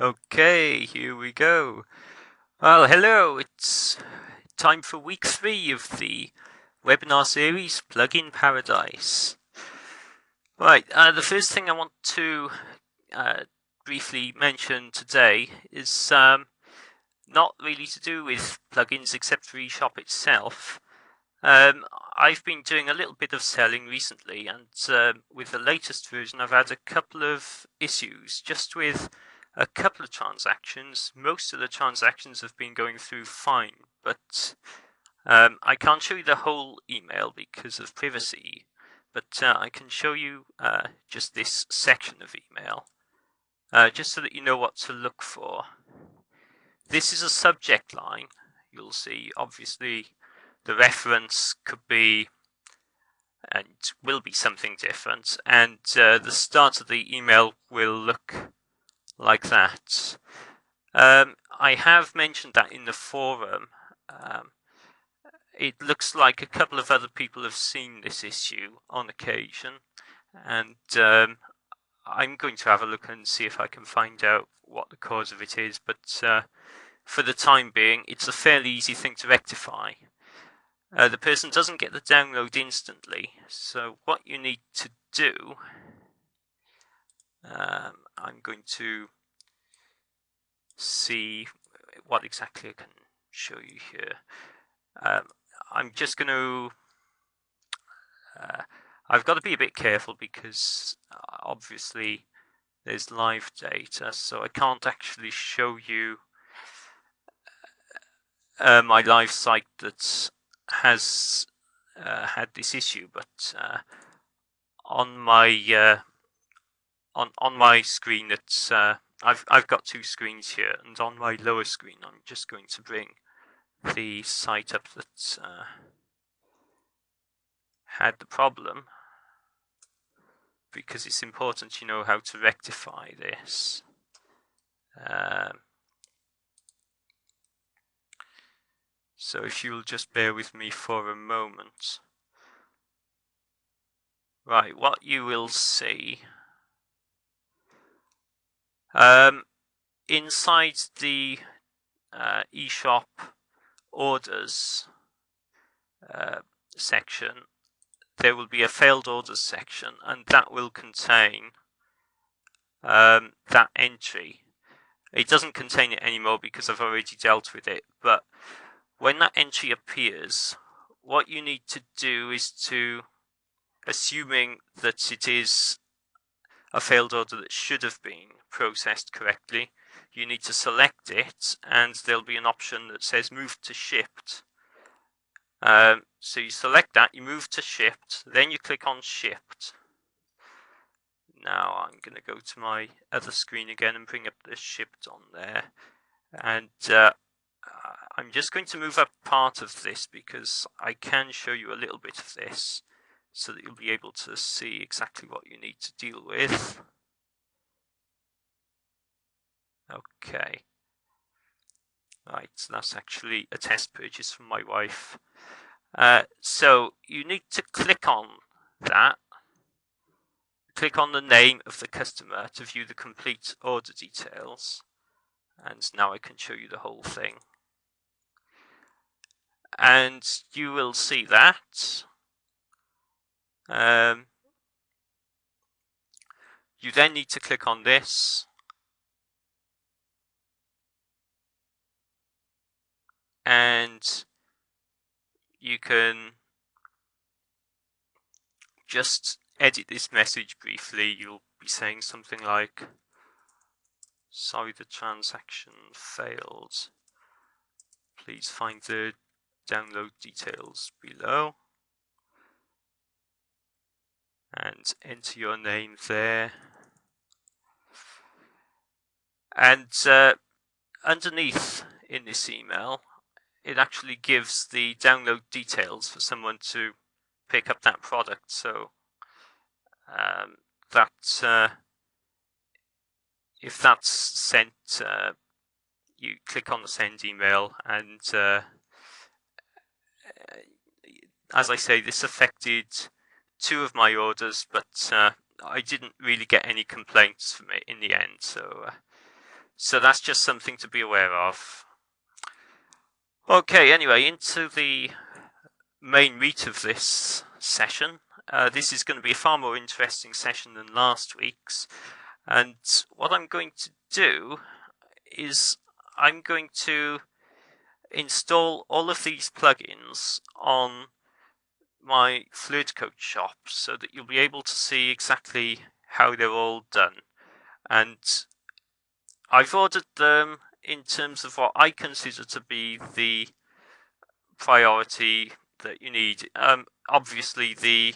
Okay, here we go. Well, hello. It's time for week 3 of the webinar series, Plugin Paradise. Right, the first thing I want to briefly mention today is not really to do with plugins except for eShop itself. I've been doing a little bit of selling recently, and with the latest version, I've had a couple of issues just with a couple of transactions. Most of the transactions have been going through fine, but I can't show you the whole email because of privacy, but I can show you just this section of email, just so that you know what to look for. This is a subject line. You'll see, obviously, the reference could be and will be something different, and the start of the email will look like that. I have mentioned that in the forum. It looks like a couple of other people have seen this issue on occasion, and I'm going to have a look and see if I can find out what the cause of it is, but for the time being, it's a fairly easy thing to rectify. The person doesn't get the download instantly, so what you need to do, I'm going to see what exactly I can show you here. I'm just going to, I've got to be a bit careful because obviously there's live data, so I can't actually show you my live site that has had this issue, but on my on my screen, it's I've got two screens here, and on my lower screen, I'm just going to bring the site up that had the problem, because it's important you know how to rectify this. So if you'll just bear with me for a moment. Right, what you will see inside the eShop orders section, there will be a failed orders section, and that will contain that entry. It doesn't contain it anymore because I've already dealt with it, but when that entry appears, what you need to do is to, assuming that it is a failed order that should have been processed correctly, you need to select it, and there'll be an option that says move to shipped. So you select that, you move to shipped, then you click on shipped. Now I'm going to go to my other screen again and bring up the shipped on there, and I'm just going to move up part of this because I can show you a little bit of this so that you'll be able to see exactly what you need to deal with. Okay. Right, so that's actually a test purchase from my wife. So you need to click on that. Click on the name of the customer to view the complete order details. And now I can show you the whole thing. And you will see that. You then need to click on this. And you can just edit this message briefly. You'll be saying something like, sorry, the transaction failed. Please find the download details below. And enter your name there. And underneath in this email, it actually gives the download details for someone to pick up that product. So if that's sent, you click on the send email, and as I say, this affected two of my orders, but I didn't really get any complaints from it in the end. So So that's just something to be aware of. Okay, anyway, into the main meat of this session. This is going to be a far more interesting session than last week's. And what I'm going to do is I'm going to install all of these plugins on my Fluid Coach shop so that you'll be able to see exactly how they're all done. And I've ordered them in terms of what I consider to be the priority that you need. Obviously, the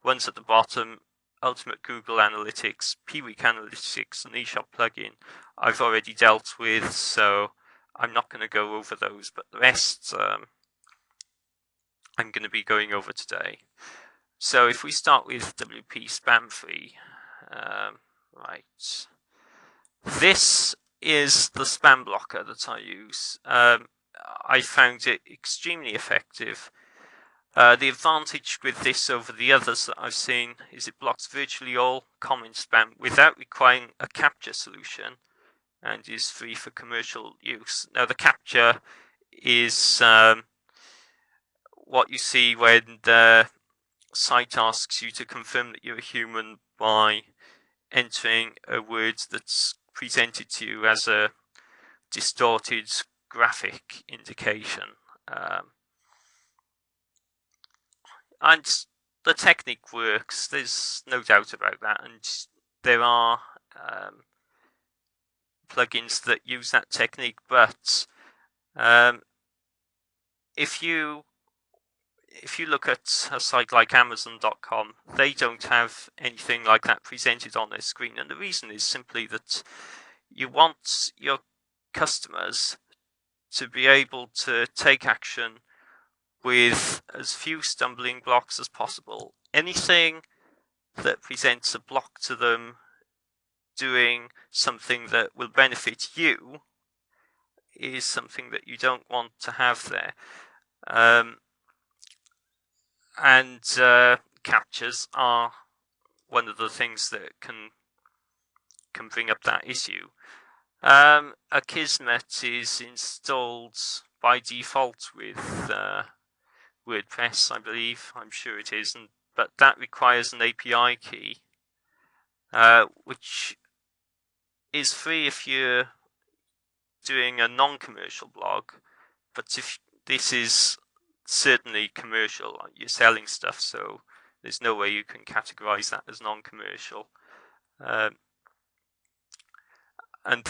ones at the bottom, Ultimate Google Analytics, Piwik Analytics, and eShop plugin, I've already dealt with, so I'm not going to go over those, but the rest I'm going to be going over today. So if we start with WP Spam Free, right, this is the spam blocker that I use. I found it extremely effective. The advantage with this over the others that I've seen is it blocks virtually all common spam without requiring a capture solution and is free for commercial use. Now the capture is what you see when the site asks you to confirm that you're a human by entering a word that's presented to you as a distorted graphic indication. And the technique works, there's no doubt about that, and there are plugins that use that technique, but if you look at a site like Amazon.com, they don't have anything like that presented on their screen, and the reason is simply that you want your customers to be able to take action with as few stumbling blocks as possible. Anything that presents a block to them doing something that will benefit you is something that you don't want to have there. And captures are one of the things that can bring up that issue. Akismet is installed by default with WordPress, I believe. I'm sure it is, but that requires an API key, which is free if you're doing a non-commercial blog, but if this is certainly commercial, you're selling stuff, so there's no way you can categorize that as non-commercial. And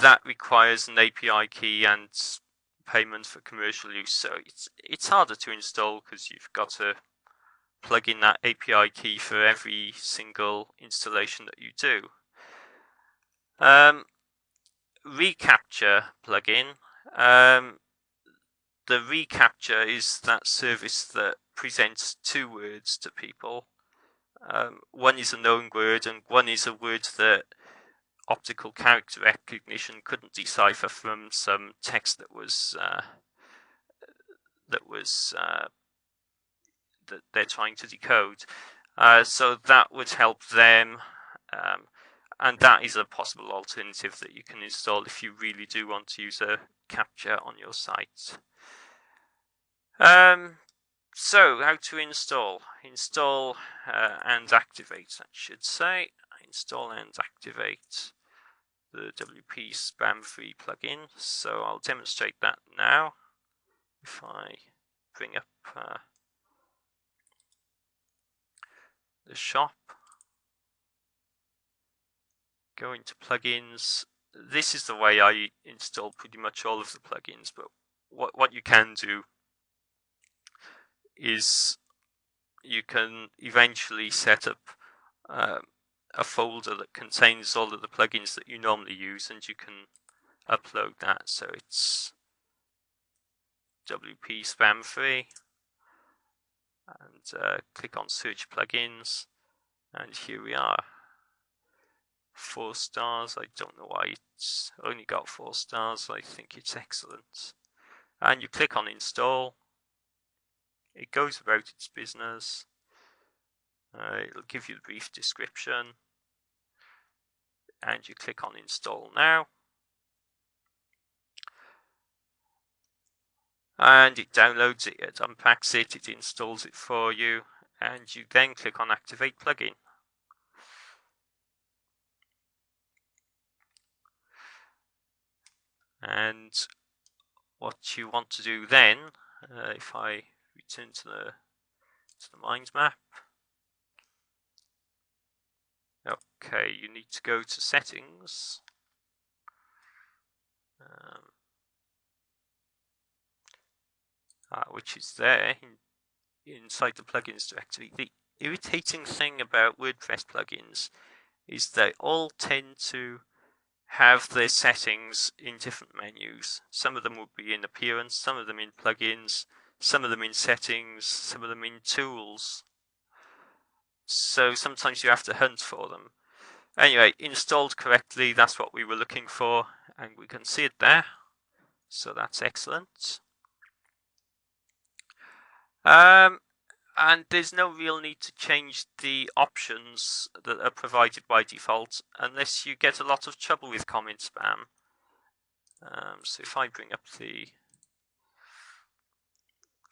that requires an API key and payment for commercial use, so it's harder to install because you've got to plug in that API key for every single installation that you do. ReCAPTCHA plugin. The reCAPTCHA is that service that presents two words to people. One is a known word, and one is a word that optical character recognition couldn't decipher from some text that they're trying to decode. So that would help them, and that is a possible alternative that you can install if you really do want to use a CAPTCHA on your site. So how to install? Install and activate, I should say. Install and activate the WP Spam Free plugin. So I'll demonstrate that now. If I bring up the shop, go into plugins. This is the way I install pretty much all of the plugins, but what you can do is you can eventually set up a folder that contains all of the plugins that you normally use, and you can upload that. So it's WP Spam Free, and click on Search Plugins, and here we are. 4 stars. I don't know why it's only got 4 stars. I think it's excellent. And you click on Install. It goes about its business. It'll give you the brief description, and you click on Install Now. and it downloads it, it unpacks it, it installs it for you, and you then click on Activate Plugin. And what you want to do then, if I return to the mind map, okay, you need to go to Settings. Which is there inside the plugins directory. The irritating thing about WordPress plugins is they all tend to have their settings in different menus. Some of them would be in Appearance, some of them in Plugins, some of them in Settings, some of them in Tools. So sometimes you have to hunt for them. Anyway, installed correctly, that's what we were looking for, and we can see it there. So that's excellent. And there's no real need to change the options that are provided by default unless you get a lot of trouble with comment spam. So if I bring up the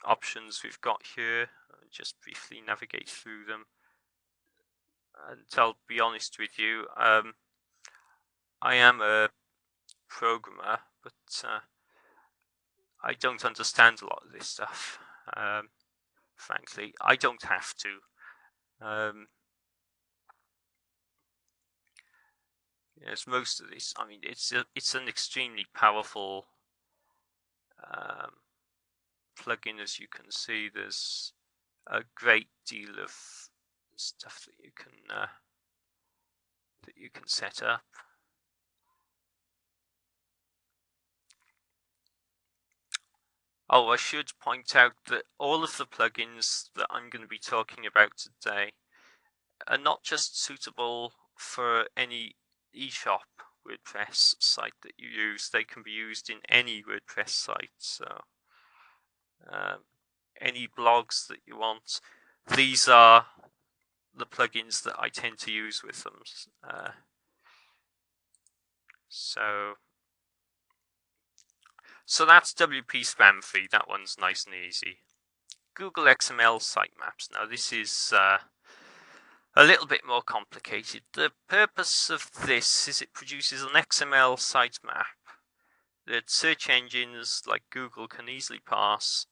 options we've got here, just briefly navigate through them, and I'll be honest with you, I am a programmer, but I don't understand a lot of this stuff. Frankly, I don't have to. Yes, most of this, I mean, it's an extremely powerful plugin. As you can see, there's a great deal of stuff that you can set up. Oh, I should point out that all of the plugins that I'm going to be talking about today are not just suitable for any eShop WordPress site that you use. They can be used in any WordPress site. So any blogs that you want, these are the plugins that I tend to use with them. So that's WP Spam Free. That one's nice and easy. Google XML sitemaps. Now this is a little bit more complicated. The purpose of this is it produces an XML sitemap that search engines like Google can easily parse,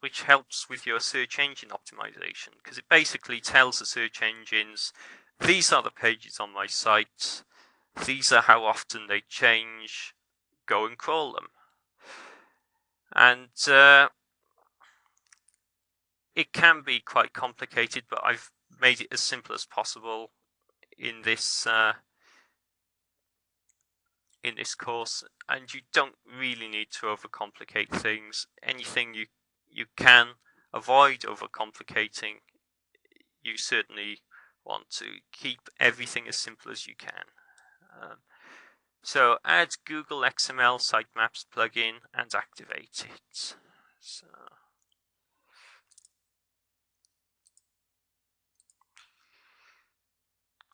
which helps with your search engine optimization, because it basically tells the search engines, these are the pages on my site, these are how often they change, go and crawl them. And it can be quite complicated, but I've made it as simple as possible in this course, and you don't really need to overcomplicate things. Anything you can avoid overcomplicating, you certainly want to keep everything as simple as you can. So add Google XML Sitemaps plugin and activate it.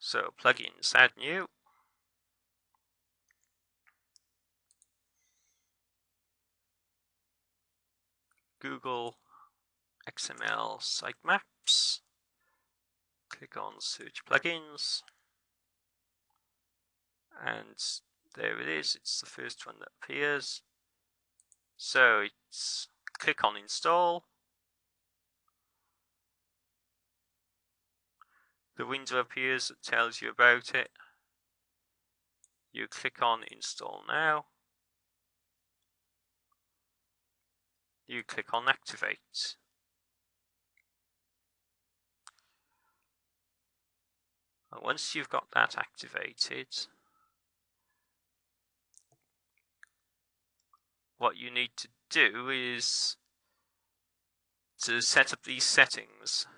So plugins, add new. Google XML Sitemaps. Click on Search Plugins. And there it is, it's the first one that appears. So it's click on Install. The window appears that tells you about it. You click on Install Now. You click on Activate. And once you've got that activated, what you need to do is to set up these settings.